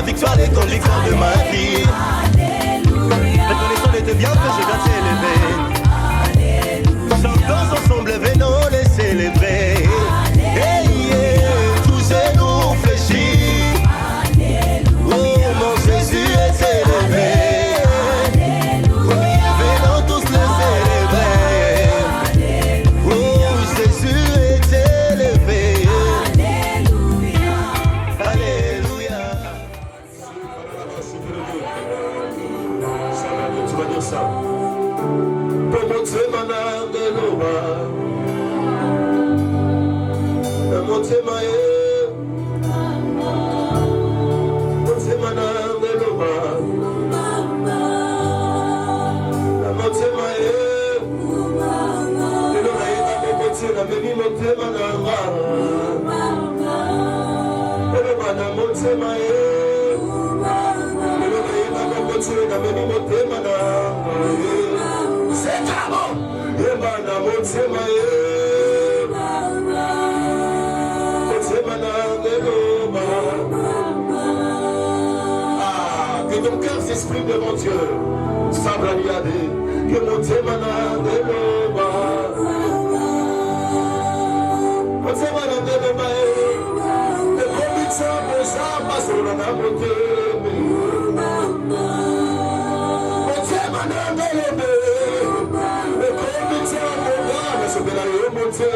la victoire, les conducteurs de ma vie. Reconnaissons les bienfaits, je dois t'élever. Chantons ensemble, venons les célébrer. Hey, yeah, tous ces nous fléchis. Oh, mon Jésus est élevé. Venons tous le célébrer. Oh, Jésus est élevé. Alléluia. Tu vas dire ça. Pour montrer ma âme de l'Oba. Montrer ma âme. Montrer ma âme de l'Oba. Montrer ma âme. Et l'Oba est à mon côté. La même montrer ma âme. Et l'Oba n'a montré ma âme. Et l'Oba est à mon côté. La même montrer ma âme. C'est ta mort. Et l'Oba n'a montré ma âme. Ah, que ton cœur s'exprime devant Dieu. Sabraliade, que mon témana de l'Oba. Mon témana de l'Oba. Le conviction de ça passe au lana moté. Mon témana de l'Oba. Le conviction de ça passe au lana moté.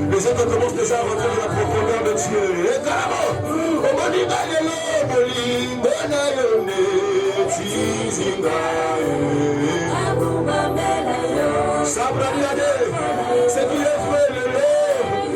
Les autres commencent déjà à rentrer dans la profondeur de Dieu. Et carrément, au Moniba de l'Oboli, Bonayone, Tizingae. Sabraliade, c'est qui est fait le lot.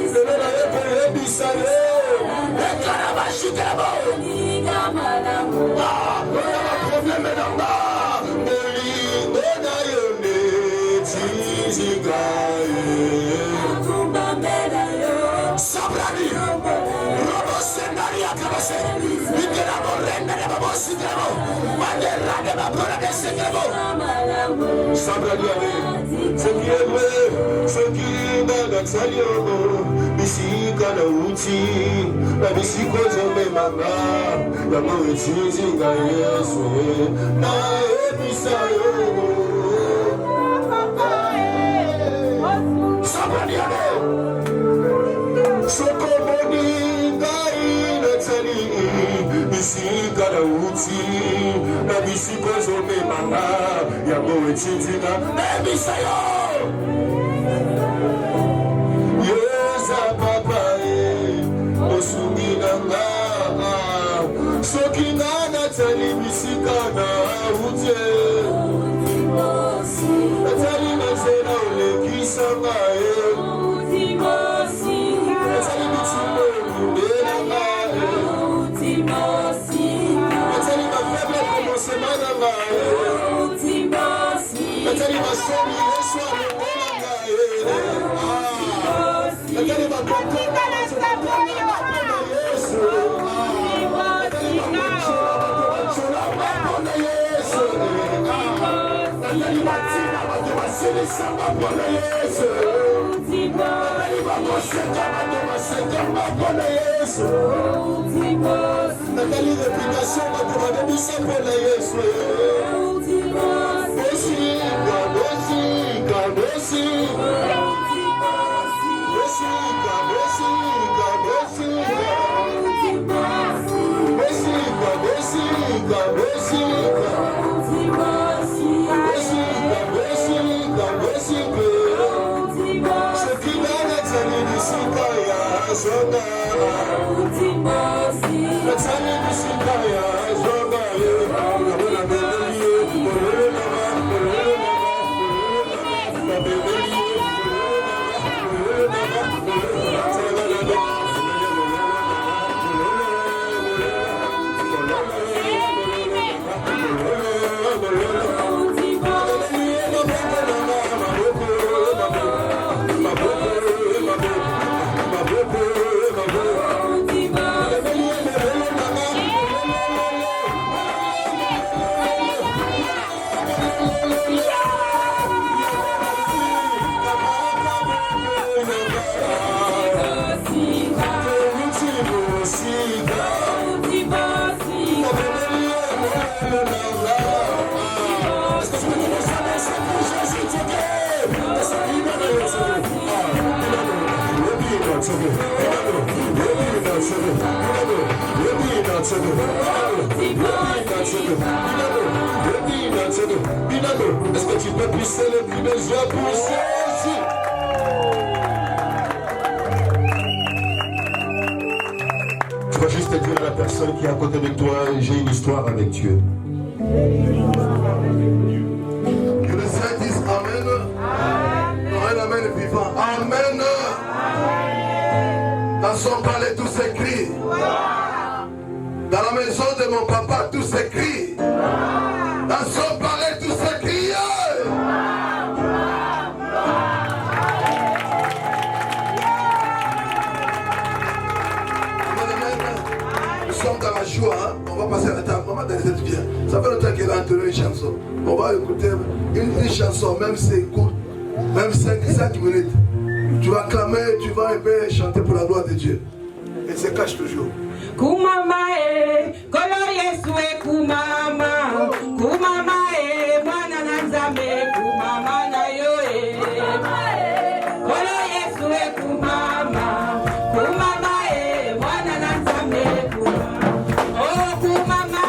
Est-ce que tu peux pousser le cri de joie pour Jésus? Tu vas juste dire à la personne qui est à côté de toi, j'ai une histoire avec Dieu. Que le Saint dise Amen. Un Amen vivant. Amen. Dans son palais, tout s'écrit. Dans la maison de mon papa, tout s'écrit. Dans son palais, tout s'écrit. Nous sommes dans la joie, hein? On va passer à la table, on va donner cette bière. Ça fait longtemps qu'elle a entonné une chanson. On va écouter une chanson, même si c'est court, même 5 minutes. Tu vas clamer, tu vas un peu chanter pour la gloire de Dieu. Et se cache toujours. Kumama kolo Yesu kumama, kumama mwana na Nzambe, kumama na yo kolo Yesu kumama, kumama mwana na Nzambe, kumama. Oh kumama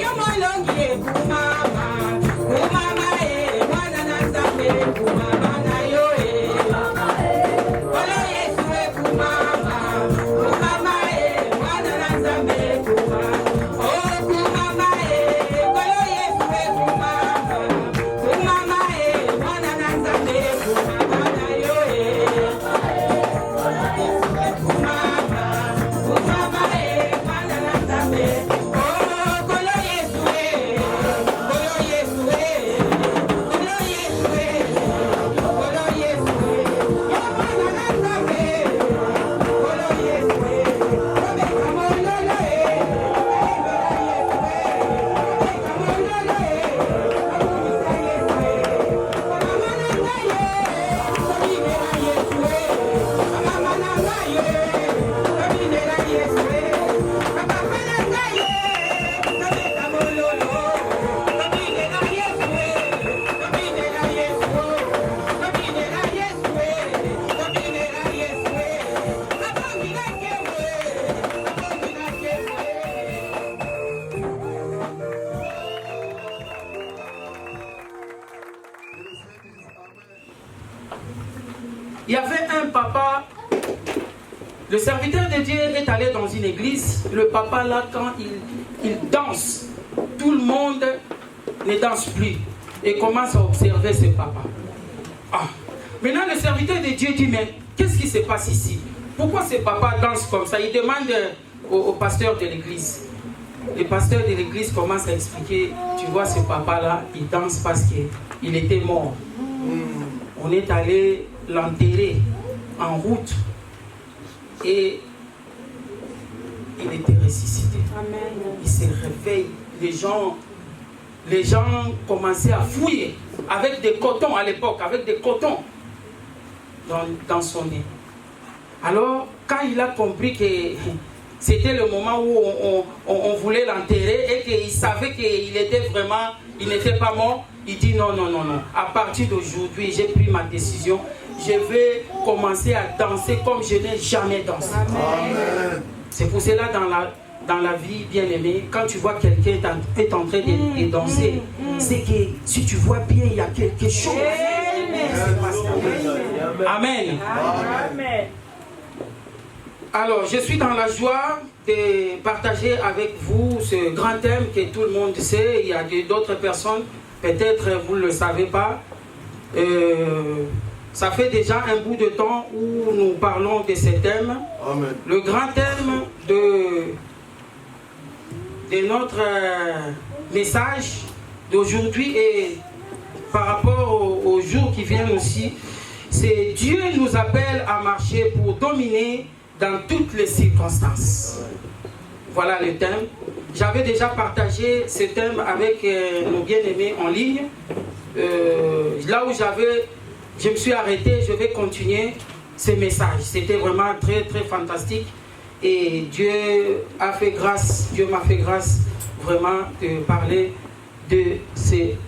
yo molongi kumama, kumama mwana na Nzambe, kumama na yo kolo Yesu kumama, kumama mwana na Nzambe, kumama. Oh kumama il y avait un papa, le serviteur de Dieu est allé dans une église, le papa là, quand il danse, tout le monde ne danse plus et commence à observer ce papa. Ah. Maintenant le serviteur de Dieu dit, mais qu'est-ce qui se passe ici? Pourquoi ce papa danse comme ça? Il demande au pasteur de l'église. Le pasteur de l'église commence à expliquer, tu vois ce papa là, il danse parce qu'il était mort. On est allé l'enterrer en route et il était ressuscité. Amen. Il se réveille. Les gens commençaient à fouiller avec des cotons à l'époque, avec des cotons dans son nez. Alors, quand il a compris que c'était le moment où on voulait l'enterrer et qu'il savait qu'il était vraiment, il n'était pas mort, il dit non. À partir d'aujourd'hui, j'ai pris ma décision. Je vais commencer à danser comme je n'ai jamais dansé. Amen. C'est pour cela dans la vie, bien aimé, quand tu vois quelqu'un est en train de danser, c'est que si tu vois bien, il y a quelque chose. Amen. Amen. Alors, je suis dans la joie de partager avec vous ce grand thème que tout le monde sait. Il y a d'autres personnes, peut-être vous ne le savez pas. Ça fait déjà un bout de temps où nous parlons de ce thème. Amen. Le grand thème de notre message d'aujourd'hui et par rapport aux jours qui viennent aussi, c'est Dieu nous appelle à marcher pour dominer dans toutes les circonstances. Voilà le thème. J'avais déjà partagé ce thème avec nos bien-aimés en ligne. Là où je me suis arrêté, je vais continuer ce message. C'était vraiment très très fantastique. Et Dieu m'a fait grâce vraiment de parler de ces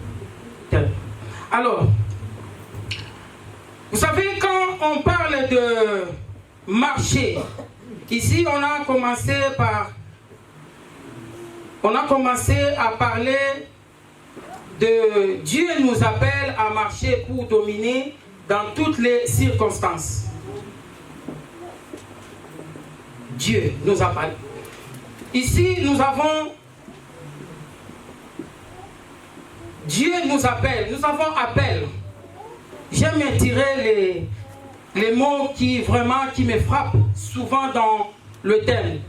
thèmes. Alors, vous savez, quand on parle de marcher, ici on a commencé à parler de Dieu nous appelle à marcher pour dominer dans toutes les circonstances. Dieu nous appelle. Ici, nous avons Dieu nous appelle, nous avons appel. J'aime tirer les mots qui me frappent souvent dans le thème.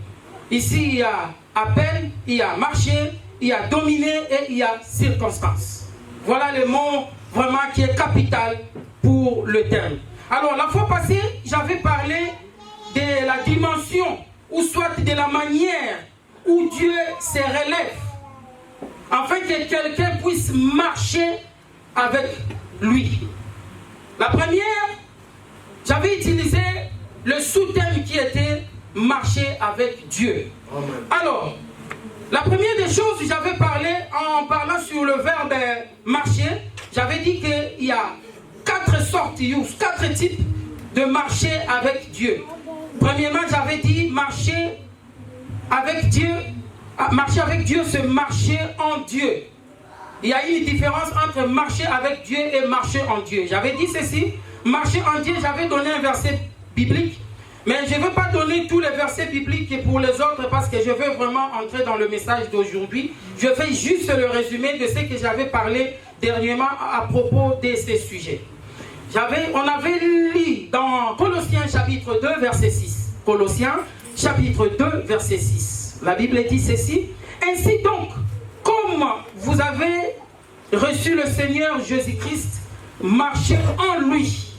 Ici, il y a appel, il y a marcher, il y a dominer et il y a circonstance. Voilà le mot vraiment qui est capital pour le thème. Alors, la fois passée, j'avais parlé de la dimension, ou soit de la manière où Dieu se relève, afin que quelqu'un puisse marcher avec lui. La première, j'avais utilisé le sous-thème qui était marcher avec Dieu. Amen. Alors, la première des choses, j'avais parlé en parlant sur le verbe marcher, j'avais dit qu'il y a 4 sortes, 4 types de marcher avec Dieu. Premièrement, j'avais dit marcher avec Dieu, c'est marcher en Dieu. Il y a une différence entre marcher avec Dieu et marcher en Dieu. J'avais dit ceci, marcher en Dieu, j'avais donné un verset biblique, mais je ne veux pas donner tous les versets bibliques pour les autres parce que je veux vraiment entrer dans le message d'aujourd'hui. Je fais juste le résumé de ce que j'avais parlé dernièrement à propos de ces sujets. On avait lu dans Colossiens chapitre 2 verset 6. Colossiens chapitre 2 verset 6. La Bible dit ceci. Ainsi donc, comme vous avez reçu le Seigneur Jésus-Christ, marchez en lui.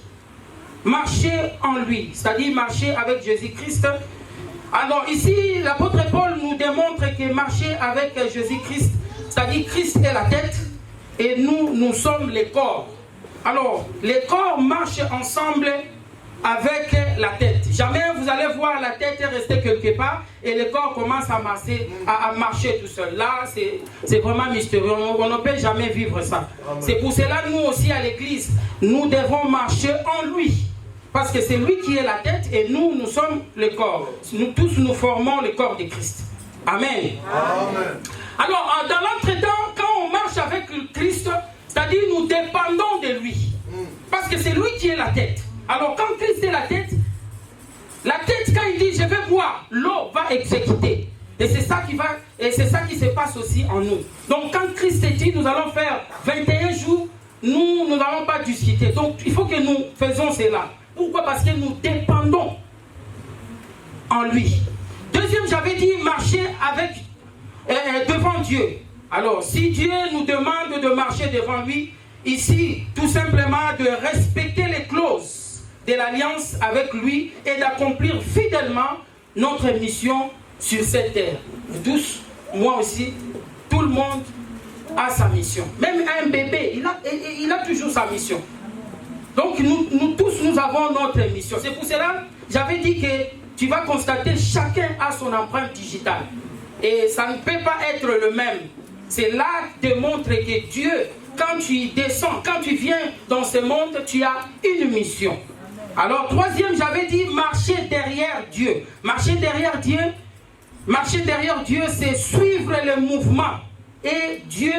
Marchez en lui, c'est-à-dire marcher avec Jésus-Christ. Alors ici, l'apôtre Paul nous démontre que marcher avec Jésus-Christ, c'est-à-dire Christ est la tête et nous sommes les corps. Alors, les corps marchent ensemble avec la tête. Jamais vous allez voir la tête rester quelque part et le corps commence à marcher tout seul. Là, c'est vraiment mystérieux. On ne peut jamais vivre ça. C'est pour cela, nous aussi à l'église, nous devons marcher en lui. Parce que c'est lui qui est la tête et nous sommes le corps. Nous tous, nous formons le corps de Christ. Amen. Amen. Alors, dans l'entretemps, quand on marche avec Christ, c'est-à-dire nous dépendons de lui. Parce que c'est lui qui est la tête. Alors quand Christ est la tête, quand il dit je vais boire, l'eau va exécuter. Et c'est ça qui se passe aussi en nous. Donc quand Christ est dit, nous allons faire 21 jours, nous n'allons pas discuter. Donc il faut que nous faisons cela. Pourquoi? Parce que nous dépendons en lui. Deuxième, j'avais dit marcher devant Dieu. Alors, si Dieu nous demande de marcher devant lui, ici, tout simplement de respecter les clauses de l'alliance avec lui et d'accomplir fidèlement notre mission sur cette terre. Vous tous, moi aussi, tout le monde a sa mission. Même un bébé, il a toujours sa mission. Donc, nous tous, nous avons notre mission. C'est pour cela, j'avais dit que tu vas constater, chacun a son empreinte digitale. Et ça ne peut pas être le même. C'est là que démontre que Dieu, quand tu descends, quand tu viens dans ce monde, tu as une mission. Alors, troisième, j'avais dit marcher derrière Dieu. Marcher derrière Dieu, c'est suivre le mouvement. Et Dieu,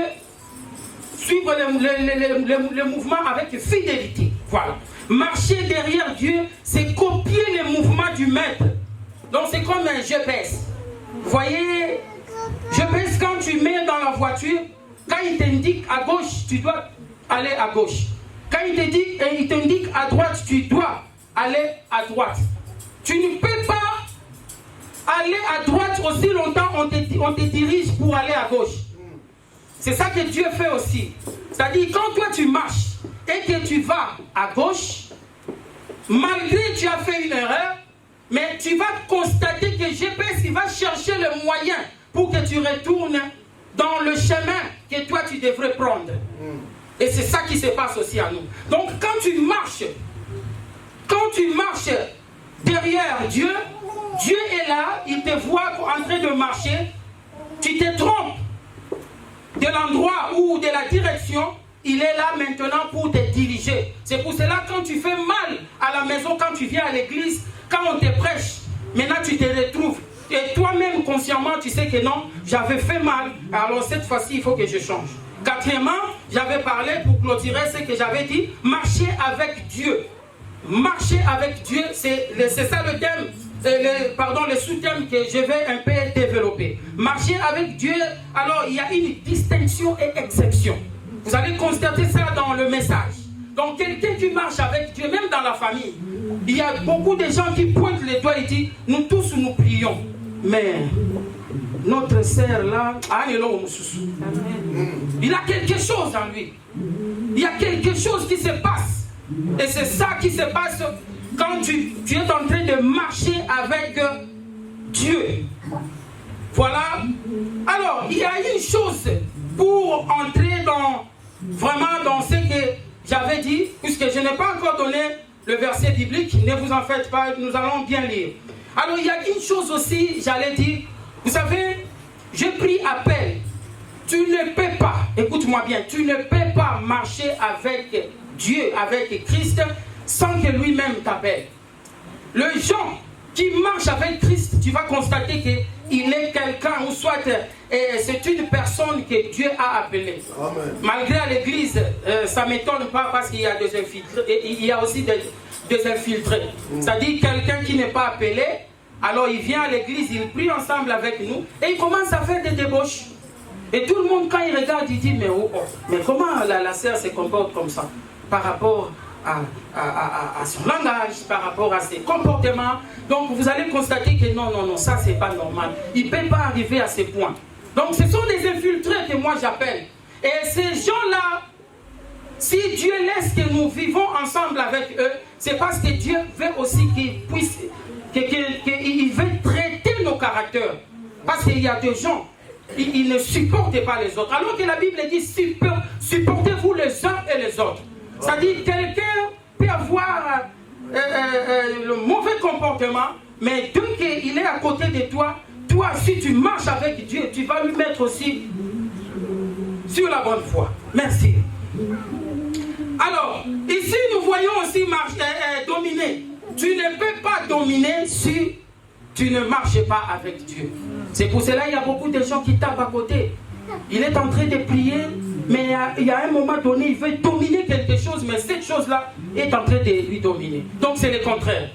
suivre le mouvement avec fidélité. Voilà. Marcher derrière Dieu, c'est copier les mouvements du maître. Donc, c'est comme un GPS. Vous voyez, GPS, quand tu mets dans la voiture, quand il t'indique à gauche, tu dois aller à gauche. Quand il t'indique à droite, tu dois aller à droite. Tu ne peux pas aller à droite aussi longtemps, on te dirige pour aller à gauche. C'est ça que Dieu fait aussi. C'est-à-dire, quand toi tu marches et que tu vas à gauche, malgré que tu as fait une erreur, mais tu vas constater que GPS il va chercher le moyen pour que tu retournes dans le chemin que toi tu devrais prendre. Et c'est ça qui se passe aussi à nous. Donc quand tu marches derrière Dieu, Dieu est là, il te voit en train de marcher, tu te trompes de l'endroit ou de la direction, il est là maintenant pour te diriger. C'est pour cela quand tu fais mal à la maison, quand tu viens à l'église, quand on te prêche, maintenant tu te retrouves. Et toi-même consciemment tu sais que non, j'avais fait mal, alors cette fois-ci il faut que je change. Quatrièmement, j'avais parlé pour clôturer ce que j'avais dit, marcher avec Dieu. Marcher avec Dieu, c'est ça le thème, le sous-thème que je vais un peu développer. Marcher avec Dieu, alors il y a une distinction et exception. Vous allez constater ça dans le message. Donc quelqu'un qui marche avec Dieu, même dans la famille, il y a beaucoup de gens qui pointent les doigts et disent, nous tous nous prions. Mais notre sœur là, il a quelque chose en lui. Il y a quelque chose qui se passe. Et c'est ça qui se passe quand tu es en train de marcher avec Dieu. Voilà. Alors, il y a une chose pour entrer vraiment dans ce que j'avais dit, puisque je n'ai pas encore donné le verset biblique, ne vous en faites pas, nous allons bien lire. Alors, il y a une chose aussi, j'allais dire, vous savez, j'ai pris appel. Tu ne peux pas, écoute-moi bien, tu ne peux pas marcher avec Dieu, avec Christ, sans que lui-même t'appelle. Le gens qui marche avec Christ, tu vas constater qu'il est quelqu'un, ou soit c'est une personne que Dieu a appelée. Amen. Malgré à l'église, ça ne m'étonne pas parce qu'il y a des infiltrés, il y a aussi des infiltrés. C'est-à-dire quelqu'un qui n'est pas appelé, alors il vient à l'église, il prie ensemble avec nous, et il commence à faire des débauches. Et tout le monde, quand il regarde, il dit, mais comment la sœur se comporte comme ça par rapport à son langage, par rapport à ses comportements. Donc vous allez constater que non, ça c'est pas normal. Il ne peut pas arriver à ce point. Donc ce sont des infiltrés que moi j'appelle. Et ces gens-là, si Dieu laisse que nous vivons ensemble avec eux, c'est parce que Dieu veut aussi qu'il puisse, qu'il veut traiter nos caractères. Parce qu'il y a des gens, ils ne supportent pas les autres. Alors que la Bible dit, supportez-vous les uns et les autres. C'est-à-dire quelqu'un peut avoir le mauvais comportement, mais dès qu'il est à côté de toi, toi, si tu marches avec Dieu, tu vas lui mettre aussi sur la bonne voie. Merci. Alors, ici, nous voyons aussi dominer. Tu ne peux pas dominer si tu ne marches pas avec Dieu. C'est pour cela qu'il y a beaucoup de gens qui tapent à côté. Il est en train de prier, Mais il y a un moment donné, il veut dominer quelque chose, mais cette chose-là est en train de lui dominer. Donc c'est le contraire.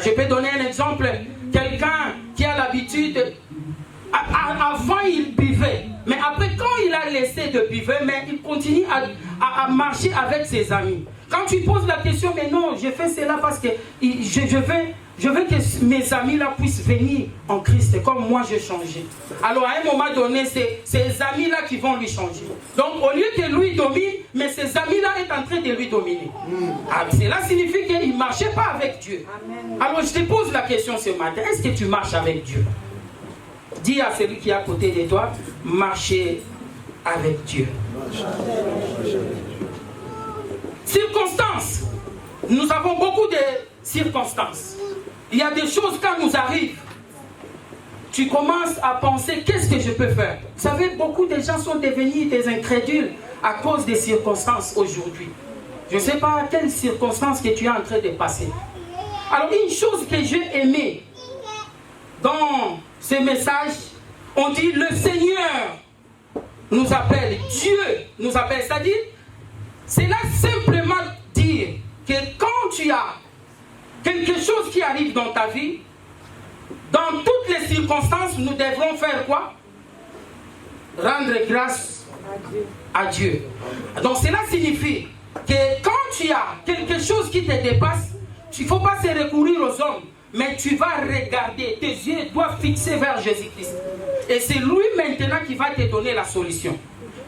Je peux donner un exemple. Quelqu'un qui a l'habitude, avant il buvait, mais après quand il a laissé de buveur, mais il continue à marcher avec ses amis. Quand tu poses la question, mais non, je fais cela parce que je veux que mes amis là puissent venir en Christ, comme moi j'ai changé. Alors à un moment donné, c'est ces amis là qui vont lui changer. Donc au lieu que lui domine, mais ces amis là est en train de lui dominer. Cela signifie qu'il ne marchait pas avec Dieu. Alors je te pose la question ce matin, est-ce que tu marches avec Dieu? Dis à celui qui est à côté de toi, marcher avec Dieu. Circonstances. Nous avons beaucoup de circonstances. Il y a des choses quand nous arrivent. Tu commences à penser, qu'est-ce que je peux faire? Vous savez, beaucoup de gens sont devenus des incrédules à cause des circonstances aujourd'hui. Je ne sais pas quelles circonstances que tu es en train de passer. Alors une chose que j'ai aimée dans ce message, on dit le Seigneur nous appelle, Dieu nous appelle. C'est-à-dire, c'est là simplement dire que quand tu as quelque chose qui arrive dans ta vie, dans toutes les circonstances, nous devrons faire quoi? Rendre grâce à Dieu. Donc cela signifie que quand tu as quelque chose qui te dépasse, il ne faut pas se recourir aux hommes, mais tu vas regarder, tes yeux doivent fixer vers Jésus-Christ. Et c'est lui maintenant qui va te donner la solution.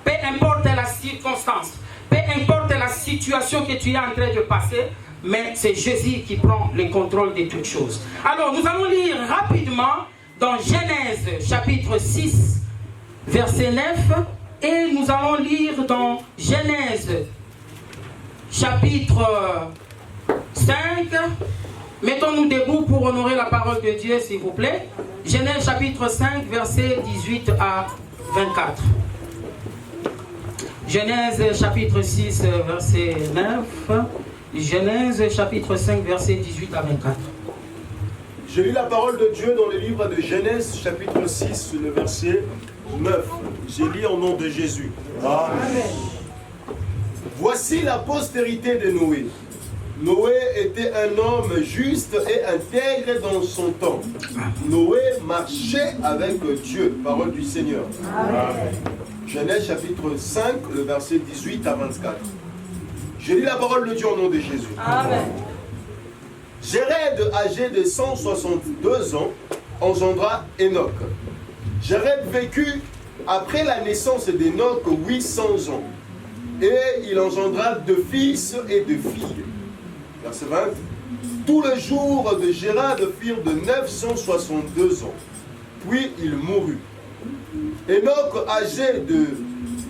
Peu importe la circonstance, peu importe la situation que tu es en train de passer, mais c'est Jésus qui prend le contrôle de toutes choses. Alors nous allons lire rapidement dans Genèse chapitre 6, verset 9, et nous allons lire dans Genèse chapitre 5. Mettons-nous debout pour honorer la parole de Dieu, s'il vous plaît. Genèse chapitre 5, verset 18 à 24. Genèse chapitre 6, verset 9. Genèse chapitre 5, verset 18 à 24. Je lis la parole de Dieu dans le livre de Genèse chapitre 6, le verset 9. J'ai lu au nom de Jésus. Amen. Voici la postérité de Noé. Noé était un homme juste et intègre dans son temps. Noé marchait avec Dieu, parole du Seigneur. Amen. Genèse chapitre 5, le verset 18 à 24. Je lis la parole de Dieu au nom de Jésus. Amen. Jéred, âgé de 162 ans, engendra Enoch. Jéred vécut après la naissance d'Enoch 800 ans. Et il engendra 2 fils et 2 filles. Verset 20. Tous les jours de Jéred firent de 962 ans. Puis il mourut. Enoch, âgé de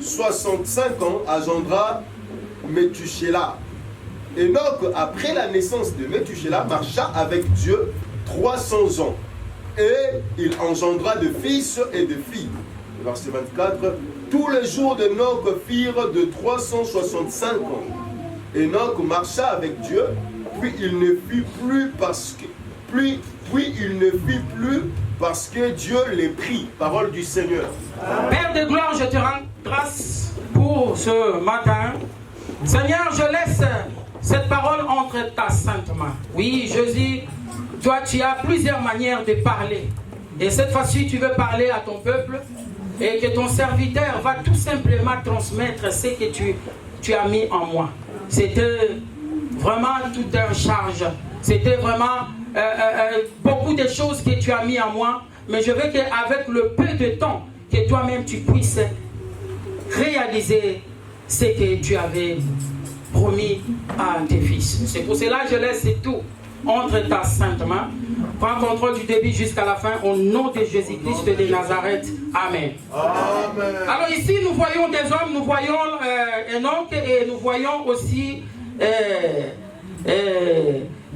65 ans, engendra Métuséla. Enoch, après la naissance de Métuséla, marcha avec Dieu 300 ans. Et il engendra de fils et de filles. Verset 24. Tous les jours d'Enoch firent de 365 ans. Enoch marcha avec Dieu, puis il ne fut plus parce que Dieu les prit. Parole du Seigneur. Père de gloire, je te rends grâce pour ce matin. Seigneur, je laisse cette parole entre ta sainte main. Oui, Jésus, toi tu as plusieurs manières de parler. Et cette fois-ci, tu veux parler à ton peuple et que ton serviteur va tout simplement transmettre ce que tu as mis en moi. C'était vraiment toute une charge. C'était vraiment beaucoup de choses que tu as mis en moi. Mais je veux qu'avec le peu de temps, que toi-même tu puisses réaliser ce que tu avais promis à tes fils. C'est pour cela que je laisse tout entre ta sainte main. Prends contrôle du début jusqu'à la fin au nom de Jésus-Christ de Nazareth. Amen. Amen. Alors ici nous voyons des hommes, nous voyons Enoch et nous voyons aussi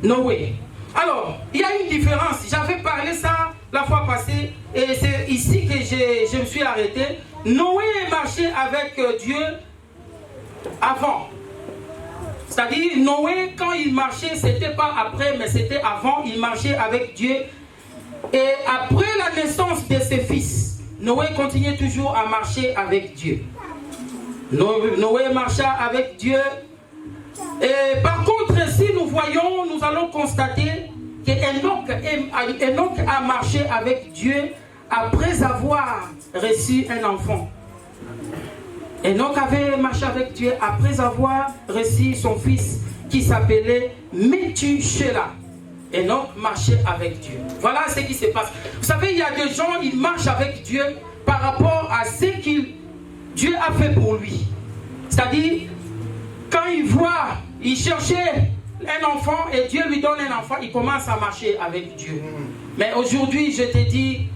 Noé. Alors, il y a une différence. J'avais parlé ça la fois passée et c'est ici que je me suis arrêté. Noé marchait avec Dieu avant. C'est-à-dire, Noé, quand il marchait, ce n'était pas après, mais c'était avant. Il marchait avec Dieu. Et après la naissance de ses fils, Noé continuait toujours à marcher avec Dieu. Noé marcha avec Dieu. Et par contre, si nous voyons, nous allons constater qu'Enoch a marché avec Dieu après avoir reçu un enfant. Enoch avait marché avec Dieu après avoir reçu son fils qui s'appelait Métushélah. Enoch marchait avec Dieu. Voilà ce qui se passe. Vous savez, il y a des gens, ils marchent avec Dieu par rapport à ce que Dieu a fait pour lui. C'est-à-dire, quand il voit, il cherchait un enfant et Dieu lui donne un enfant, il commence à marcher avec Dieu. Mais aujourd'hui, je te dis,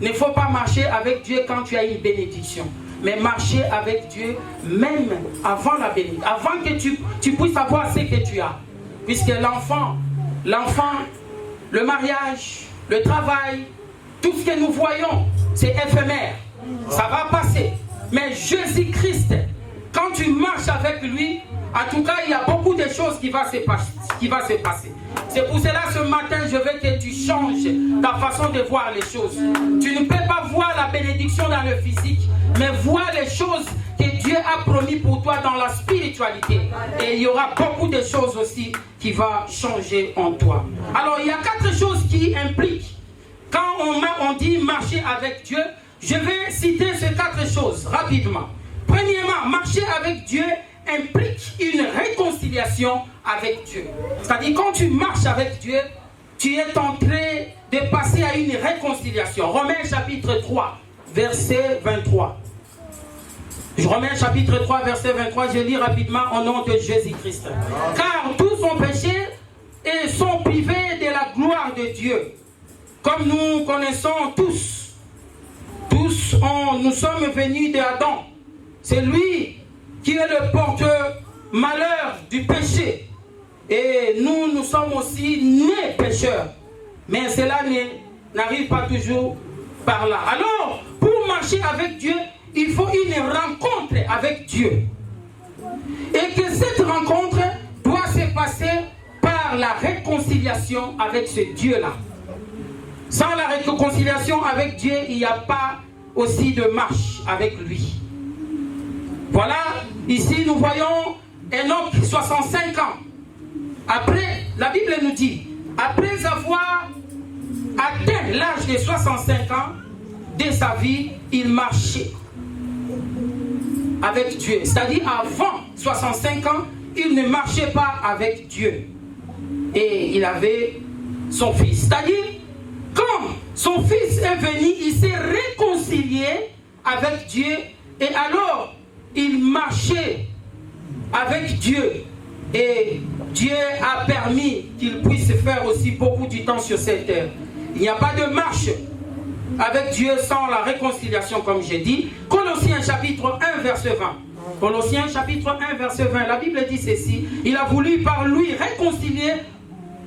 il ne faut pas marcher avec Dieu quand tu as une bénédiction. Mais marcher avec Dieu même avant la bénédiction, avant que tu puisses savoir ce que tu as. Puisque l'enfant, le mariage, le travail, tout ce que nous voyons, c'est éphémère. Ça va passer. Mais Jésus-Christ, quand tu marches avec lui, en tout cas, il y a beaucoup de choses qui vont se passer. C'est pour cela, ce matin, je veux que tu changes ta façon de voir les choses. Tu ne peux pas voir la bénédiction dans le physique, mais voir les choses que Dieu a promis pour toi dans la spiritualité. Et il y aura beaucoup de choses aussi qui vont changer en toi. Alors, il y a 4 choses qui impliquent. Quand on dit marcher avec Dieu, je vais citer ces 4 choses rapidement. Premièrement, marcher avec Dieu implique une réconciliation avec Dieu. C'est-à-dire, quand tu marches avec Dieu, tu es en train de passer à une réconciliation. Romains chapitre 3, verset 23. Romains chapitre 3, verset 23, je lis rapidement au nom de Jésus-Christ. Car tous ont péché et sont privés de la gloire de Dieu. Comme nous connaissons tous nous sommes venus d'Adam. C'est lui qui est le porteur-malheur du péché. Et nous sommes aussi nés pécheurs. Mais cela n'arrive pas toujours par là. Alors, pour marcher avec Dieu, il faut une rencontre avec Dieu. Et que cette rencontre doit se passer par la réconciliation avec ce Dieu-là. Sans la réconciliation avec Dieu, il n'y a pas aussi de marche avec lui. Voilà, ici nous voyons Enoch, 65 ans. Après, la Bible nous dit, après avoir atteint l'âge de 65 ans de sa vie, il marchait avec Dieu. C'est-à-dire, avant 65 ans, il ne marchait pas avec Dieu. Et il avait son fils. C'est-à-dire, quand son fils est venu, il s'est réconcilié avec Dieu. Et alors, il marchait avec Dieu. Et Dieu a permis qu'il puisse faire aussi beaucoup du temps sur cette terre. Il n'y a pas de marche avec Dieu sans la réconciliation, comme j'ai dit. Colossiens chapitre 1, verset 20. Colossiens chapitre 1, verset 20. La Bible dit ceci. Il a voulu par lui réconcilier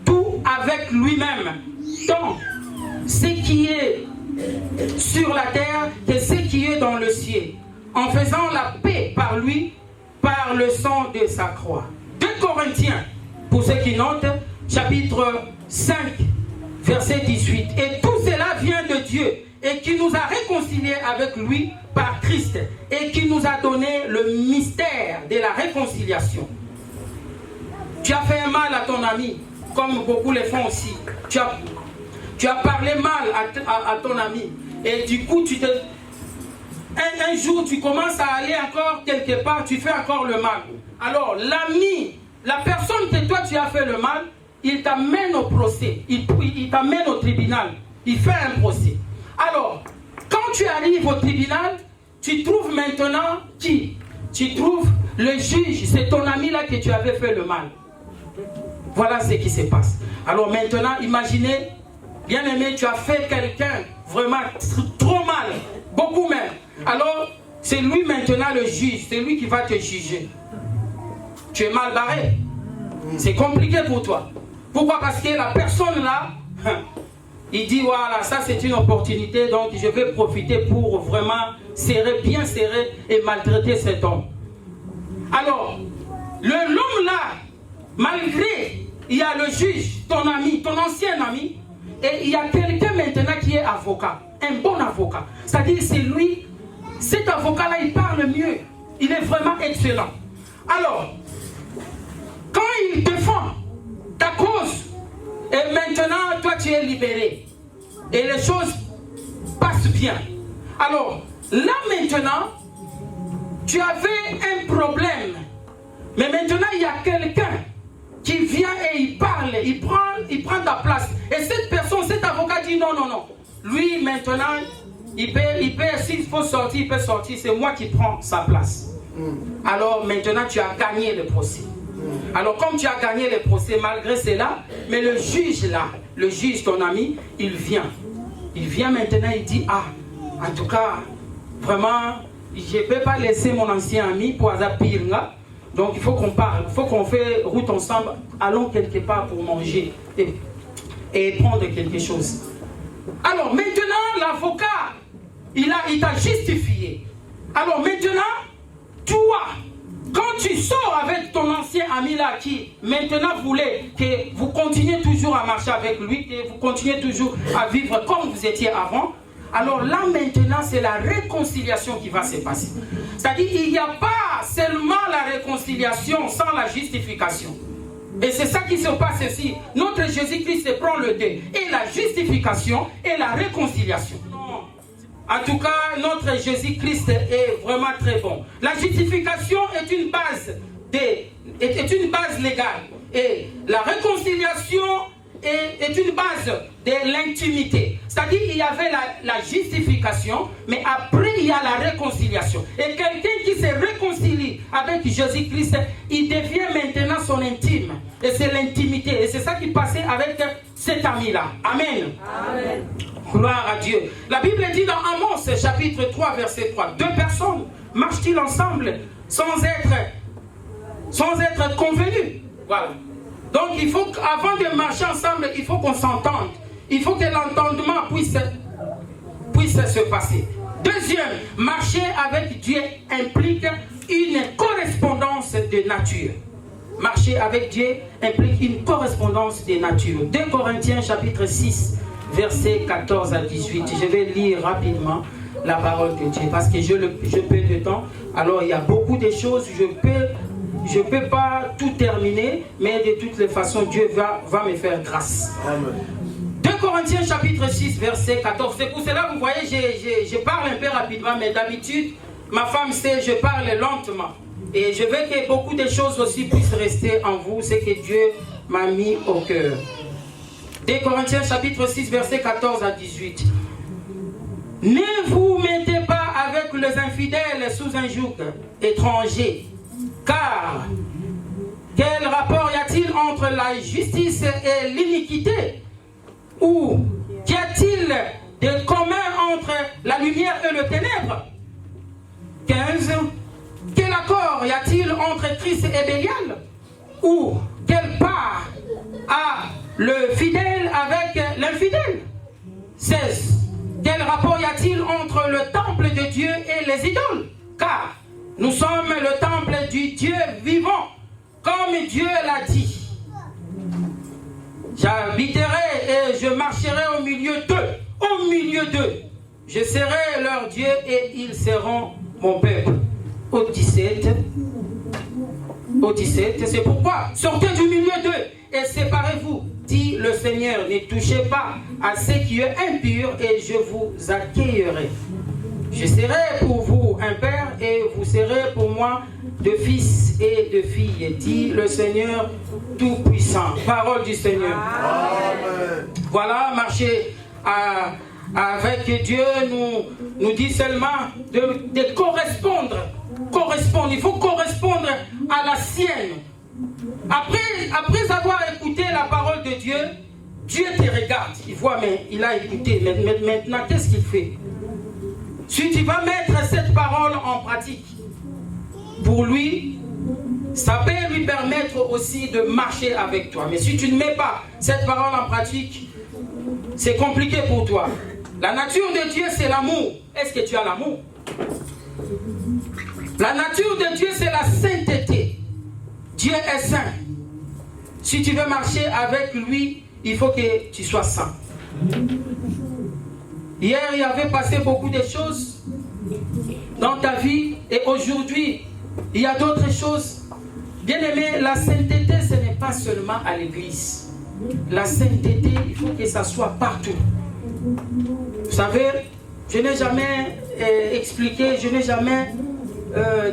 tout avec lui-même. Tant ce qui est sur la terre que ce qui est dans le ciel. En faisant la paix par lui, par le sang de sa croix. 2 Corinthiens, pour ceux qui notent, chapitre 5, verset 18. Et tout cela vient de Dieu, et qui nous a réconciliés avec lui par Christ, et qui nous a donné le mystère de la réconciliation. Tu as fait un mal à ton ami, comme beaucoup le font aussi. Tu as parlé mal à ton ami, et du coup, un jour, tu commences à aller encore quelque part, tu fais encore le mal. Alors, l'ami, la personne que toi tu as fait le mal, il t'amène au procès, il t'amène au tribunal, il fait un procès. Alors, quand tu arrives au tribunal, tu trouves maintenant qui? Tu trouves le juge, c'est ton ami là que tu avais fait le mal. Voilà ce qui se passe. Alors maintenant, imaginez, bien aimé, tu as fait quelqu'un vraiment trop mal, beaucoup même. Alors, c'est lui maintenant le juge, c'est lui qui va te juger. Tu es mal barré. C'est compliqué pour toi. Pourquoi? Parce que la personne là, il dit voilà, ça c'est une opportunité, donc je vais profiter pour vraiment bien serrer et maltraiter cet homme. Alors, l'homme là, malgré, il y a le juge, ton ami, ton ancien ami, et il y a quelqu'un maintenant qui est avocat, un bon avocat. C'est-à-dire c'est lui, cet avocat là, il parle mieux Il est vraiment excellent. Alors, quand il défend ta cause, et maintenant, toi, tu es libéré. Et les choses passent bien. Alors, là maintenant, tu avais un problème. Mais maintenant, il y a quelqu'un qui vient et il parle, il prend ta place. Et cette personne, cet avocat dit non, non, non. Lui, maintenant, il peut s'il faut sortir, il peut sortir. C'est moi qui prends sa place. Alors maintenant, tu as gagné le procès. Alors comme tu as gagné le procès, malgré cela, mais le juge là, le juge, ton ami, il vient. Il vient maintenant, il dit, ah, en tout cas, vraiment, je ne peux pas laisser mon ancien ami pour Azapir. Donc il faut qu'on parle, il faut qu'on fait route ensemble, allons quelque part pour manger et prendre quelque chose. Alors maintenant, l'avocat, il t'a justifié. Alors maintenant, toi, quand tu sors avec ton ancien ami là qui maintenant voulait que vous continuez toujours à marcher avec lui, que vous continuez toujours à vivre comme vous étiez avant, alors là maintenant c'est la réconciliation qui va se passer. C'est-à-dire il n'y a pas seulement la réconciliation sans la justification. Et c'est ça qui se passe ici. Notre Jésus-Christ prend le dé et la justification et la réconciliation. En tout cas, notre Jésus-Christ est vraiment très bon. La justification est une base légale. Et la réconciliation est une base de l'intimité. C'est-à-dire il y avait la justification, mais après il y a la réconciliation. Et quelqu'un qui se réconcilie avec Jésus-Christ, il devient maintenant son intime. Et c'est l'intimité. Et c'est ça qui passait avec cet ami-là. Amen. Amen. Gloire à Dieu. La Bible dit dans Amos, chapitre 3, verset 3, 2 personnes marchent-ils ensemble sans être convenus. Voilà. Donc il faut qu'avant de marcher ensemble, il faut qu'on s'entende. Il faut que l'entendement puisse se passer. Deuxième, marcher avec Dieu implique une correspondance de nature. Marcher avec Dieu implique une correspondance de nature. 2 Corinthiens chapitre 6, versets 14 à 18. Je vais lire rapidement la parole de Dieu parce que je perds de temps. Alors il y a beaucoup de choses, je peux pas tout terminer, mais de toutes les façons, Dieu va me faire grâce. Amen. 2 Corinthiens chapitre 6, verset 14. C'est pour cela, vous voyez, je parle un peu rapidement, mais d'habitude, ma femme sait, je parle lentement. Et je veux que beaucoup de choses aussi puissent rester en vous, c'est que Dieu m'a mis au cœur. 2 Corinthiens chapitre 6, verset 14 à 18. Ne vous mettez pas avec les infidèles sous un joug étranger. Car, quel rapport y a-t-il entre la justice et l'iniquité? Ou qu'y a-t-il de commun entre la lumière et le ténèbre? 15. Quel accord y a-t-il entre Christ et Bélial? Ou quelle part a le fidèle avec l'infidèle? 16. Quel rapport y a-t-il entre le temple de Dieu et les idoles? Car nous sommes le temple du Dieu vivant, comme Dieu l'a dit. J'habiterai et je marcherai au milieu d'eux. Au milieu d'eux. Je serai leur Dieu et ils seront mon peuple. Au 17, c'est pourquoi sortez du milieu d'eux et séparez-vous, dit le Seigneur. Ne touchez pas à ce qui est impur et je vous accueillerai. Je serai pour vous un père et vous serez pour moi de fils et de filles, dit le Seigneur Tout-Puissant. Parole du Seigneur. Amen. Voilà, marcher avec Dieu nous dit seulement de correspondre. Correspondre, il faut correspondre à la sienne. Après avoir écouté la parole de Dieu, Dieu te regarde. Il voit, mais il a écouté. Mais maintenant, qu'est-ce qu'il fait? Si tu vas mettre cette parole en pratique, pour lui, ça peut lui permettre aussi de marcher avec toi. Mais si tu ne mets pas cette parole en pratique, c'est compliqué pour toi. La nature de Dieu, c'est l'amour. Est-ce que tu as l'amour? La nature de Dieu, c'est la sainteté. Dieu est saint. Si tu veux marcher avec lui, il faut que tu sois saint. Hier, il y avait passé beaucoup de choses dans ta vie et aujourd'hui, il y a d'autres choses. Bien aimé, la sainteté, ce n'est pas seulement à l'église. La sainteté, il faut que ça soit partout. Vous savez, je n'ai jamais expliqué, je n'ai jamais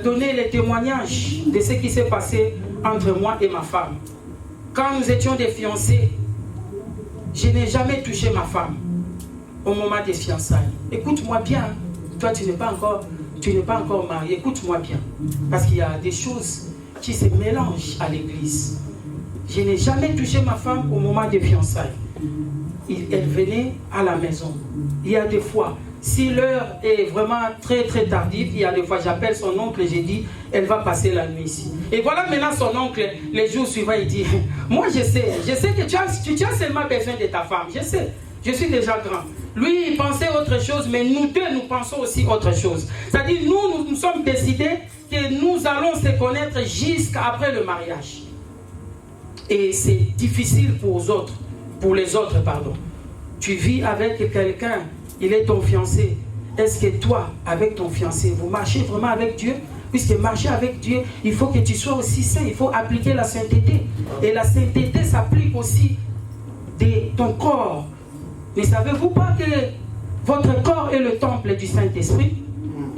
donné les témoignages de ce qui s'est passé entre moi et ma femme. Quand nous étions des fiancés, je n'ai jamais touché ma femme au moment des fiançailles. Écoute-moi bien, toi tu n'es pas encore marié, écoute-moi bien, parce qu'il y a des choses qui se mélangent à l'église. Je n'ai jamais touché ma femme au moment des fiançailles. Elle venait à la maison. Il y a des fois, si l'heure est vraiment très très tardive, il y a des fois j'appelle son oncle et j'ai dit, elle va passer la nuit ici. Et voilà maintenant son oncle, les jours suivants, il dit, moi je sais que tu as seulement besoin de ta femme, je sais, je suis déjà grand. Lui, il pensait autre chose, mais nous deux, nous pensons aussi autre chose. C'est-à-dire, nous sommes décidés que nous allons se connaître jusqu'après le mariage. Et c'est difficile pour les autres. Tu vis avec quelqu'un, il est ton fiancé. Est-ce que toi, avec ton fiancé, vous marchez vraiment avec Dieu? Puisque marcher avec Dieu, il faut que tu sois aussi saint, il faut appliquer la sainteté. Et la sainteté s'applique aussi de ton corps. Ne savez-vous pas que votre corps est le temple du Saint-Esprit?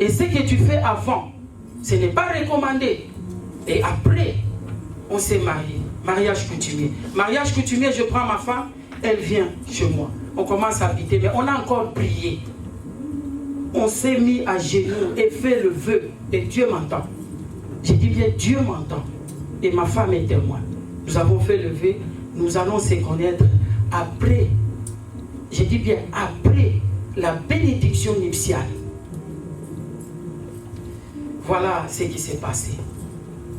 Et ce que tu fais avant, ce n'est pas recommandé. Et après, on s'est marié. Mariage coutumier. Mariage coutumier, je prends ma femme, elle vient chez moi. On commence à habiter, mais on a encore prié. On s'est mis à genoux et fait le vœu. Et Dieu m'entend. J'ai dit bien, Dieu m'entend. Et ma femme est témoin. Nous avons fait le vœu. Nous allons se connaître après. J'ai dit bien, après la bénédiction nuptiale. Voilà ce qui s'est passé.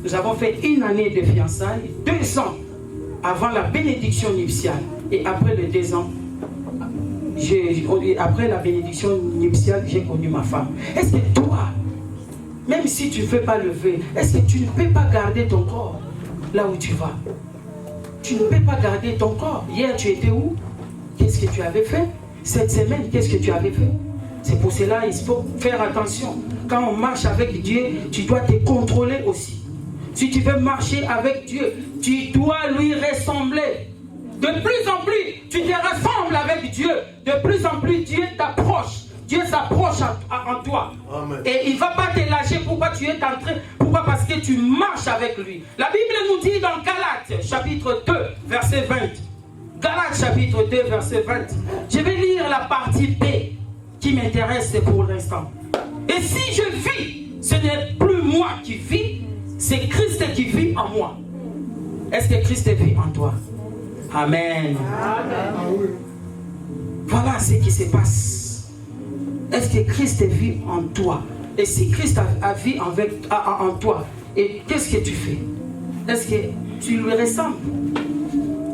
Nous avons fait 1 année de fiançailles, 2 ans avant la bénédiction nuptiale. Et après les 2 ans, après la bénédiction nuptiale, j'ai connu ma femme. Est-ce que toi, même si tu ne fais pas le vœu, est-ce que tu ne peux pas garder ton corps là où tu vas? Tu ne peux pas garder ton corps. Hier, tu étais où? Qu'est-ce que tu avais fait? Cette semaine, qu'est-ce que tu avais fait? C'est pour cela qu'il faut faire attention. Quand on marche avec Dieu, tu dois te contrôler aussi. Si tu veux marcher avec Dieu, tu dois lui ressembler. De plus en plus, tu te ressembles avec Dieu. De plus en plus, Dieu t'approche. Dieu s'approche en toi. Amen. Et il ne va pas te lâcher. Pourquoi tu es entré? Pourquoi? Parce que tu marches avec lui. La Bible nous dit dans Galates, chapitre 2, verset 20. Galates, chapitre 2, verset 20. Je vais lire la partie B qui m'intéresse pour l'instant. Et si je vis, ce n'est plus moi qui vis, c'est Christ qui vit en moi. Est-ce que Christ vit en toi? Amen. Amen. Voilà ce qui se passe. Est-ce que Christ vit en toi? Et si Christ a vie en toi, et qu'est-ce que tu fais? Est-ce que tu lui ressembles?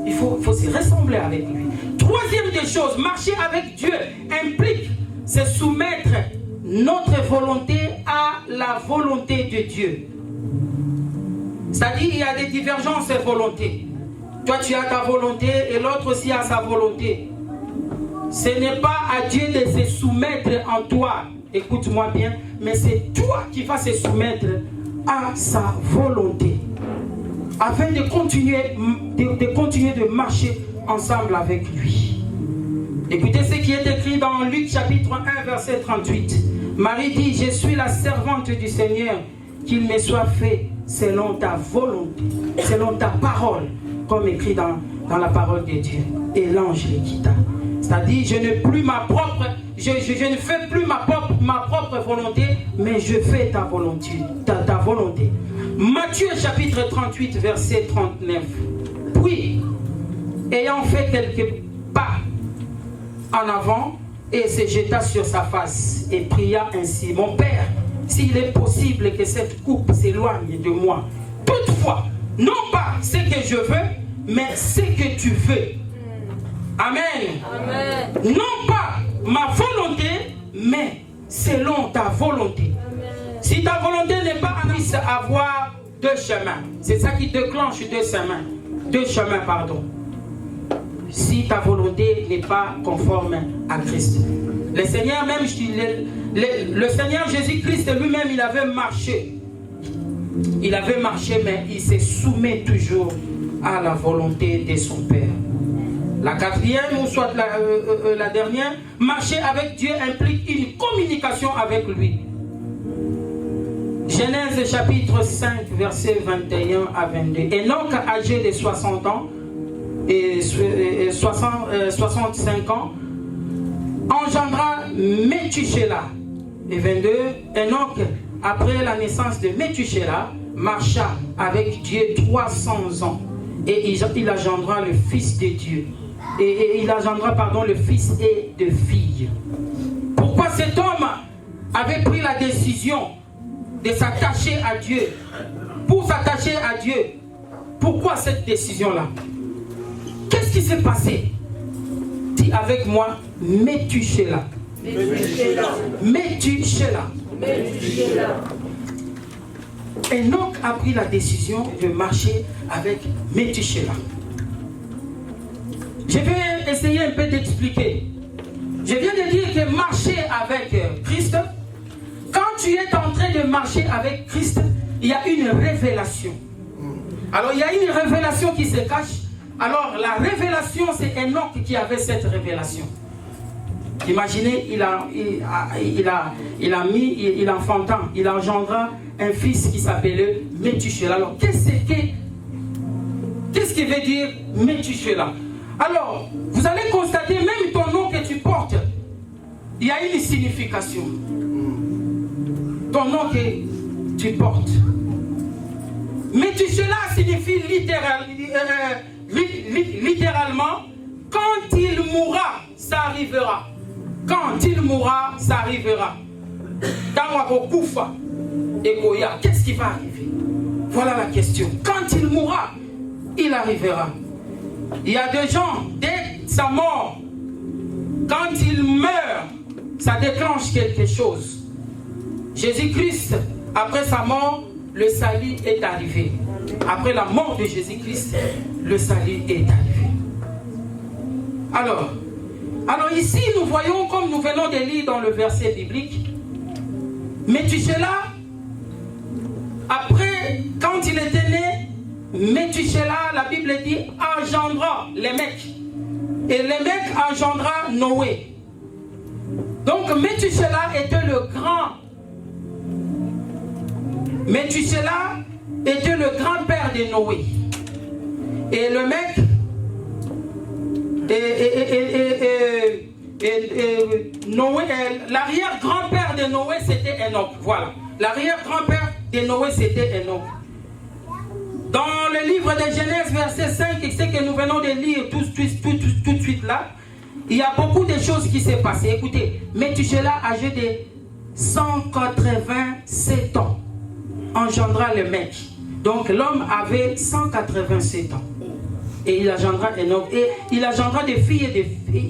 Il faut se ressembler avec lui. Troisième des choses, marcher avec Dieu implique se soumettre notre volonté à la volonté de Dieu. C'est-à-dire il y a des divergences de volonté. Toi tu as ta volonté et l'autre aussi a sa volonté. Ce n'est pas à Dieu de se soumettre en toi, écoute-moi bien, mais c'est toi qui vas se soumettre à sa volonté. Afin de continuer de marcher ensemble avec lui. Écoutez ce qui est écrit dans Luc chapitre 1 verset 38. Marie dit, je suis la servante du Seigneur, qu'il me soit fait selon ta volonté, selon ta parole, comme écrit dans la parole de Dieu. Et l'ange les quitta. C'est-à-dire, je ne fais plus ma propre volonté, mais je fais ta volonté. Ta volonté. Matthieu chapitre 38 verset 39. Puis, ayant fait quelques pas en avant, et se jeta sur sa face et pria ainsi, mon Père, s'il est possible que cette coupe s'éloigne de moi, toutefois, non pas ce que je veux, mais ce que tu veux. Amen. Amen. Non pas ma volonté, mais selon ta volonté. Amen. Si ta volonté n'est pas en puisse avoir 2 chemins. C'est ça qui déclenche 2 chemins. 2 chemins, pardon. Si ta volonté n'est pas conforme à Christ. Le Seigneur même, le Seigneur Jésus-Christ lui-même, il avait marché. Il avait marché, mais il se soumet toujours à la volonté de son Père. La quatrième, ou soit la dernière, marcher avec Dieu implique une communication avec lui. Genèse chapitre 5, versets 21 à 22. Enoch, âgé de 60 ans et 65 ans, engendra Métuséla. Et 22, Enoch, après la naissance de Métuséla, marcha avec Dieu 300 ans. Et il engendra le fils de Dieu. Et il engendra, le fils et de filles. Pourquoi cet homme avait pris la décision de s'attacher à Dieu? Pour s'attacher à Dieu, pourquoi cette décision-là? Qu'est-ce qui s'est passé? Dis avec moi, Métuséla. Métuséla. Enoch a pris la décision de marcher avec Métuséla. Je vais essayer un peu d'expliquer. Je viens de dire que marcher avec Christ, quand tu es en train de marcher avec Christ, il y a une révélation. Alors il y a une révélation qui se cache. Alors la révélation, c'est Enoch qui avait cette révélation. Imaginez, il engendra un fils qui s'appelait Métuséla. Alors qu'est-ce qui veut dire Métuséla? Alors, vous allez constater, même ton nom que tu portes, il y a une signification. Ton nom que tu portes. Métuséla signifie littéralement, quand il mourra, ça arrivera. Quand il mourra, ça arrivera. Qu'est-ce qui va arriver? Voilà la question. Quand il mourra, il arrivera. Il y a des gens, dès sa mort, quand il meurt, ça déclenche quelque chose. Jésus-Christ, après sa mort, le salut est arrivé. Après la mort de Jésus-Christ, le salut est arrivé. Alors ici, nous voyons, comme nous venons de lire dans le verset biblique, Métuséla, après, quand il était né, Métuséla, la Bible dit, engendra les mecs. Et les mecs engendra Noé. Donc Métuséla était le grand. Métuséla était le grand-père de Noé. Et le mec, Noé, l'arrière-grand-père de Noé, c'était Enoch. Voilà. L'arrière-grand-père de Noé, c'était Enoch. Dans le livre de Genèse, verset 5, c'est que nous venons de lire tout de suite là, il y a beaucoup de choses qui s'est passé. Écoutez, Métuséla, âgé de 187 ans, engendra le mec. Donc l'homme avait 187 ans. Et il engendra Enoch. Et il engendra des filles et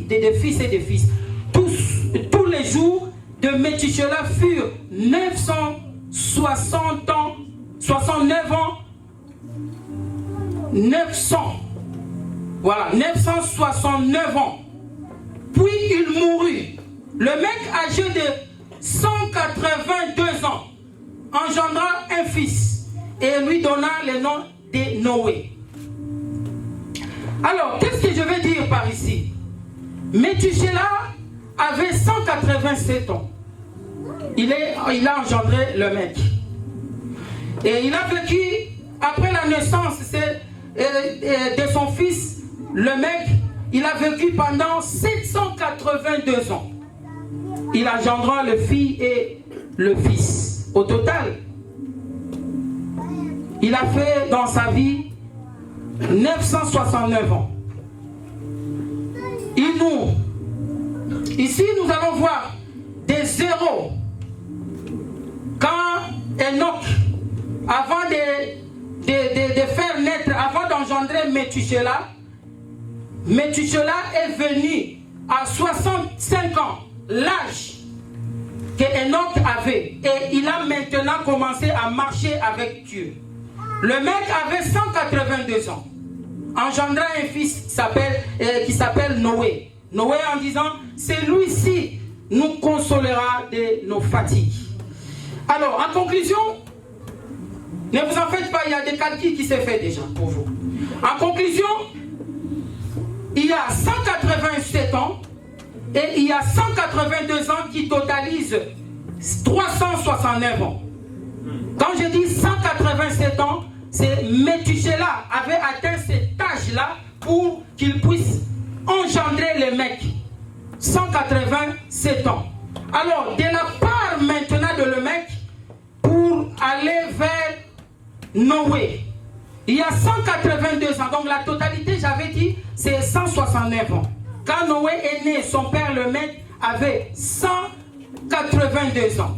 des fils et des fils. Tous les jours de Métuséla furent 960 ans, 69 ans. 900. Voilà, 969 ans. Puis il mourut. Le mec âgé de 182 ans engendra un fils et lui donna le nom de Noé. Alors, qu'est-ce que je veux dire par ici? Métuséla avait 187 ans. Il a engendré le mec. Et il a vécu, après la naissance de son fils, le mec, il a vécu pendant 782 ans. Il engendra le fils et le fils. Au total, il a fait dans sa vie 969 ans. Ici, nous allons voir des zéros. Quand Enoch, avant de faire naître, avant d'engendrer Métuséla, Métuséla est venu à 65 ans, l'âge que Enoch avait. Et il a maintenant commencé à marcher avec Dieu. Le mec avait 182 ans. Engendra un fils qui s'appelle Noé. Noé en disant, celui-ci nous consolera de nos fatigues. Alors, en conclusion, ne vous en faites pas, il y a des calculs qui s'est fait déjà pour vous. En conclusion, il y a 187 ans et il y a 182 ans qui totalisent 369 ans. Quand je dis 187 ans, c'est Métuséla avait atteint cet âge-là pour qu'il puisse engendrer les mecs. 187 ans. Alors, de la part maintenant de le mec, pour aller vers Noé, il y a 182 ans. Donc la totalité, j'avais dit, c'est 169 ans. Quand Noé est né, son père, le mec, avait 182 ans.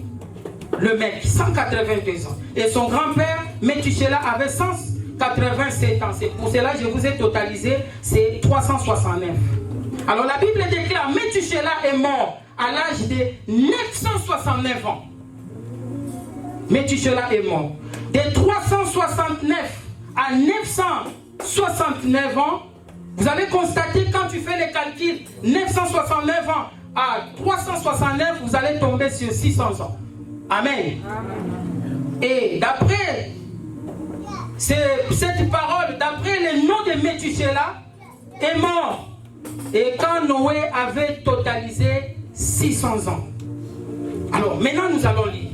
Le mec, 182 ans. Et son grand-père, Métuséla, avait 187 ans. C'est pour cela que je vous ai totalisé, c'est 369. Alors la Bible déclare, Métuséla est mort à l'âge de 969 ans. Métuséla est mort. De 369 à 969 ans, vous allez constater quand tu fais les calculs, 969 ans à 369, vous allez tomber sur 600 ans. Amen. Et d'après cette parole, d'après le nom de Métuséla, est mort. Et quand Noé avait totalisé 600 ans. Alors maintenant nous allons lire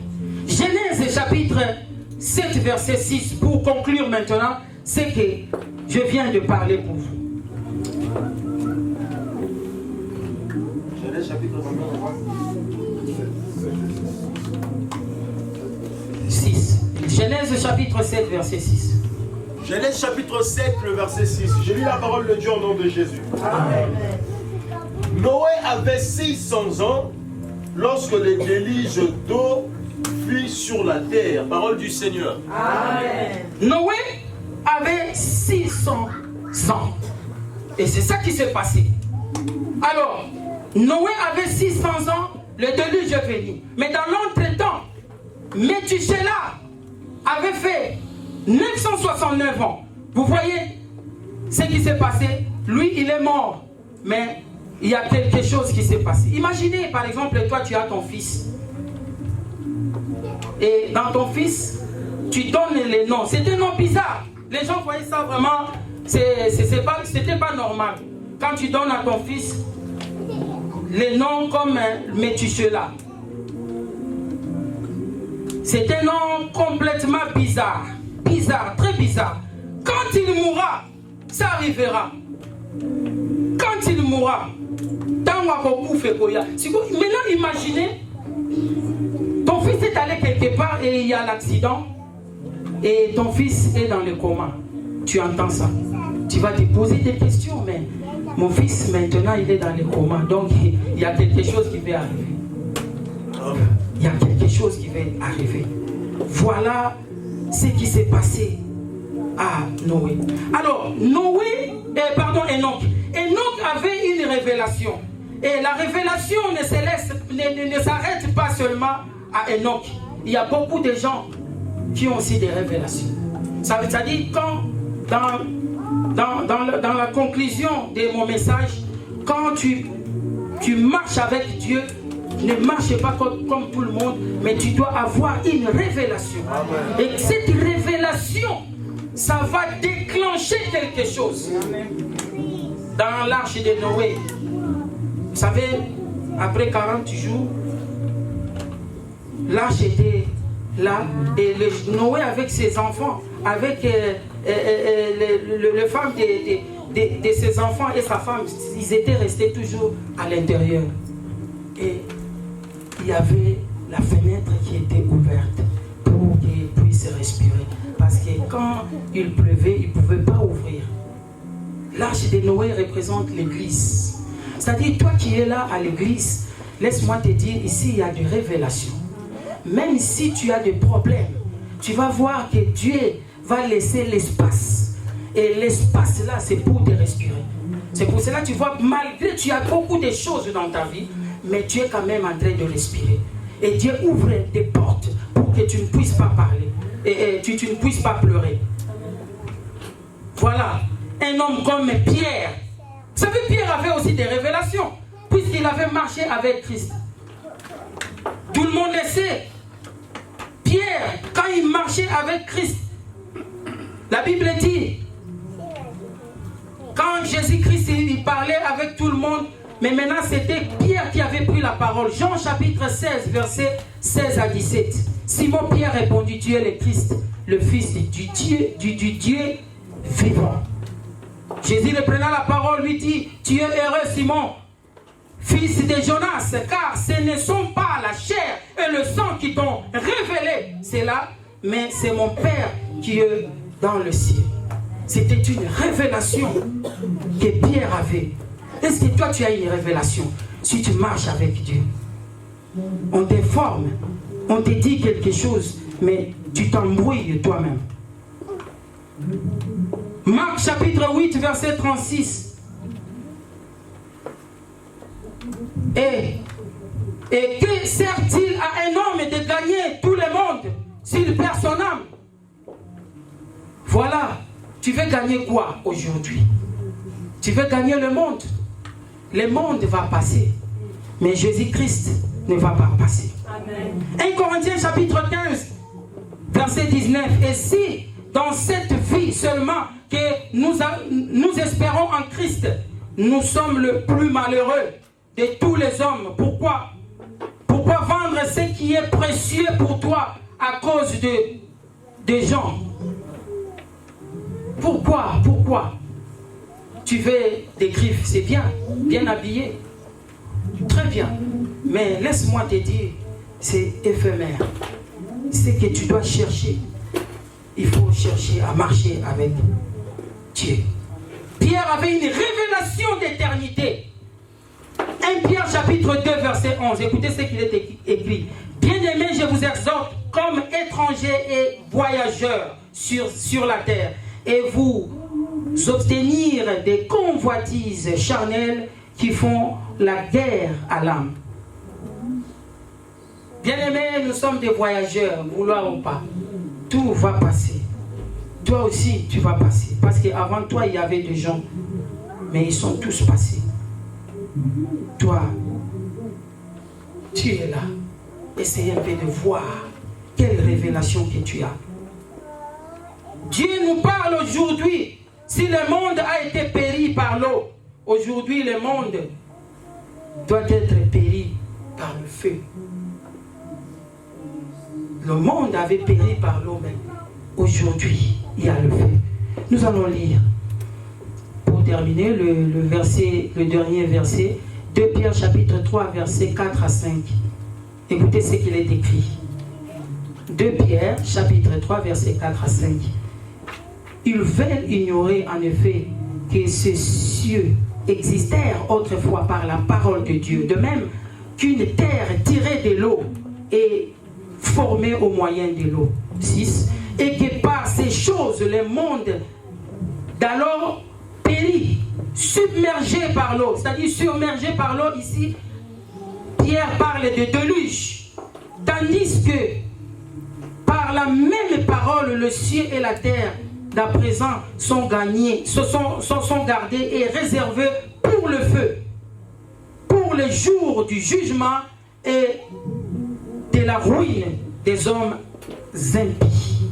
Genèse chapitre 7 verset 6 pour conclure maintenant ce que je viens de parler pour vous. Genèse chapitre 6. Genèse chapitre 7 verset 6. Genèse chapitre 7, le verset 6. Je lis la parole de Dieu au nom de Jésus. Amen. Noé avait 600 ans lorsque le déluge d'eau fut sur la terre. Parole du Seigneur. Amen. Noé avait 600 ans. Et c'est ça qui s'est passé. Alors, Noé avait 600 ans, le déluge est venu. Mais dans l'entretemps, Métuséla avait fait 969 ans. Vous voyez ce qui s'est passé? Lui, il est mort. Mais il y a quelque chose qui s'est passé. Imaginez, par exemple, toi, tu as ton fils. Et dans ton fils, tu donnes les noms. C'est des noms bizarres. Les gens voyaient ça vraiment, c'était pas normal. Quand tu donnes à ton fils les noms comme Métuséla, c'est un nom complètement bizarre. Bizarre, très bizarre. Quand il mourra, ça arrivera. Quand il mourra, maintenant imaginez, ton fils est allé quelque part et il y a l'accident et ton fils est dans le coma. Tu entends ça. Tu vas te poser des questions, mais mon fils maintenant il est dans le coma, donc il y a quelque chose qui va arriver. Il y a quelque chose qui va arriver. Voilà ce qui s'est passé à Noé. Alors, Enoch. Enoch avait une révélation. Et la révélation ne s'arrête pas seulement à Enoch. Il y a beaucoup de gens qui ont aussi des révélations. Ça veut dire quand dans la conclusion de mon message, quand tu marches avec Dieu, ne marche pas comme tout le monde, mais tu dois avoir une révélation. Amen. Et cette révélation, ça va déclencher quelque chose. Dans l'arche de Noé, vous savez, après 40 jours, l'arche était là, et Noé avec ses enfants, avec le femme de ses enfants et sa femme, ils étaient restés toujours à l'intérieur. Et il y avait la fenêtre qui était ouverte pour qu'ils puissent respirer. Parce que quand il pleuvait, ils ne pouvaient pas ouvrir. L'arche de Noé représente l'église. C'est-à-dire, toi qui es là à l'église, laisse-moi te dire, ici il y a des révélations. Même si tu as des problèmes, tu vas voir que Dieu va laisser l'espace. Et l'espace là, c'est pour te respirer. C'est pour cela que tu vois, malgré tu as beaucoup de choses dans ta vie, mais tu es quand même en train de respirer. Et Dieu ouvre des portes pour que tu ne puisses pas parler. Et tu ne puisses pas pleurer. Voilà. Un homme comme Pierre. Vous savez, Pierre avait aussi des révélations. Puisqu'il avait marché avec Christ. Tout le monde le sait. Pierre, quand il marchait avec Christ, la Bible dit, quand Jésus-Christ il parlait avec tout le monde, mais maintenant c'était Pierre qui avait pris la parole. Jean chapitre 16, versets 16 à 17. Simon Pierre répondit, tu es le Christ, le Fils du Dieu vivant. Jésus le prenant la parole lui dit, tu es heureux Simon, fils de Jonas, car ce ne sont pas la chair et le sang qui t'ont révélé cela, mais c'est mon Père qui est dans le ciel. C'était une révélation que Pierre avait. Est-ce que toi tu as une révélation si tu marches avec Dieu? On t'informe, on te dit quelque chose, mais tu t'embrouilles toi-même. Marc chapitre 8, verset 36. Et que sert-il à un homme de gagner tout le monde s'il perd son âme? Voilà, tu veux gagner quoi aujourd'hui? Tu veux gagner le monde? Le monde va passer, mais Jésus-Christ ne va pas passer. Amen. 1 Corinthiens chapitre 15, verset 19. Et si dans cette vie seulement que nous espérons en Christ, nous sommes le plus malheureux de tous les hommes. Pourquoi? Pourquoi vendre ce qui est précieux pour toi à cause de gens? Pourquoi? Tu veux des griffes, c'est bien, bien habillé, très bien. Mais laisse-moi te dire, c'est éphémère. C'est que tu dois chercher. Il faut chercher à marcher avec Dieu. Pierre avait une révélation d'éternité. 1 Pierre chapitre 2 verset 11. Écoutez ce qu'il est écrit. Bien-aimés, je vous exhorte comme étrangers et voyageurs sur la terre, et vous obtenir des convoitises charnelles qui font la guerre à l'âme. Bien-aimés, nous sommes des voyageurs, vouloir ou pas. Tout va passer. Toi aussi, tu vas passer. Parce qu'avant toi, il y avait des gens, mais ils sont tous passés. Toi, tu es là. Essaye un peu de voir quelle révélation que tu as. Dieu nous parle aujourd'hui. Si le monde a été péri par l'eau, aujourd'hui le monde doit être péri par le feu. Le monde avait péri par l'eau, mais aujourd'hui il y a le feu. Nous allons lire, pour terminer, le dernier verset, 2 Pierre chapitre 3, versets 4 à 5. Écoutez ce qu'il est écrit. 2 Pierre chapitre 3, versets 4 à 5. Ils veulent ignorer en effet que ces cieux existèrent autrefois par la parole de Dieu, de même qu'une terre tirée de l'eau est formée au moyen de l'eau. 6. Et que par ces choses, le monde d'alors périt, submergé par l'eau. C'est-à-dire submergé par l'eau ici, Pierre parle de déluge. Tandis que par la même parole, le ciel et la terre d'à présent sont gagnés, sont gardés et réservés pour le feu, pour le jour du jugement et de la ruine des hommes impies.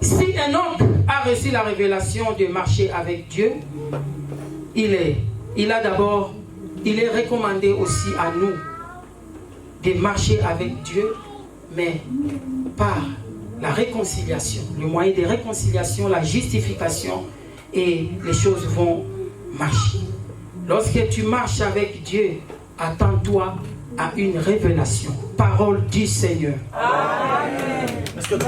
Si un homme a reçu la révélation de marcher avec Dieu, il est recommandé aussi à nous de marcher avec Dieu, mais par la réconciliation, le moyen de réconciliation, la justification, et les choses vont marcher. Lorsque tu marches avec Dieu, attends-toi à une révélation. Parole du Seigneur. Amen. Est-ce que tu